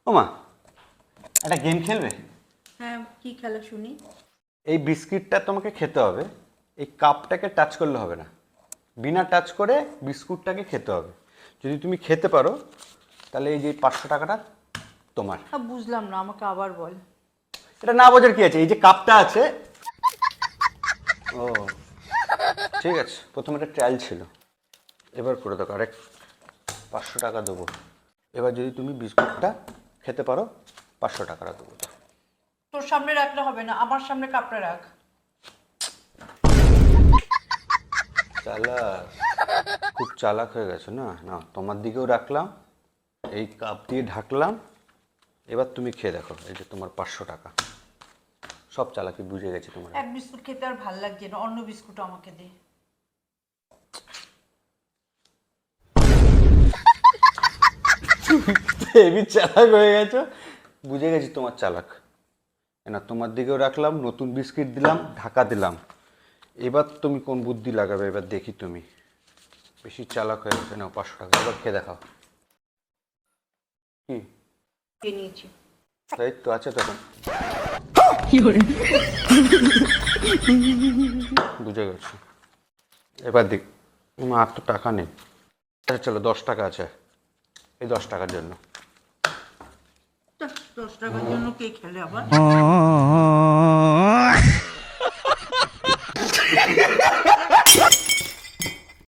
ও মা, একটা গেম খেলবে? হ্যাঁ, কি খেলা শুনি? এই বিস্কিটটা তোমাকে খেতে হবে, এই কাপটাকে টাচ করলে হবে না, বিনা টাচ করে বিস্কুটটাকে খেতে হবে। যদি তুমি খেতে পারো তাহলে এই যে 500 টাকাটা তোমার। হ্যাঁ, বুঝলাম না, আমাকে আবার বল। এটা না বোঝার কি আছে, এই যে কাপটা আছে। ও ঠিক আছে, প্রথমে একটা ট্রায়াল ছিল, এবার করে দেখো, আরেক 500 টাকা দেবো। এবার যদি তুমি বিস্কুটটা খেতে পারো 500 টাকাটা দেবো। তোর সামনে রাখলে হবে না, আমার সামনে কাপটা রাখ। চালাক, খুব চালাক হয়ে গেছো না। না, তোমার দিকেও রাখলাম, এই কাপ দিয়ে ঢাকলাম। এবার তুমি খেয়ে দেখো, এই যে তোমার 500 টাকা। সব চালাকি বুঝে গেছি তোমার। এক বিস্কুট খেতে আর ভাল লাগছে না, অন্য বিস্কুট আমাকে দে। হেবি চালাক হয়ে গেছো, বুঝে গেছি তোমার চালাক। না, তোমার দিকেও রাখলাম, নতুন বিস্কিট দিলাম, ঢাকা দিলাম। এবার তুমি কোন বুদ্ধি লাগাবে, এবার দেখি তুমি। বেশি চালাক হয়ে গেছে। নাও 500 টাকা, এবার খেয়ে দেখাও। কি খেয়ে নিয়েছি। তাই তো আছে তখন। বুঝে গেছি। এবার দেখ, আর তো টাকা নেই। আচ্ছা চলো, 10 টাকা আছে, এই 10 টাকার জন্য। 10 টাকার জন্য কে খেলে আবার?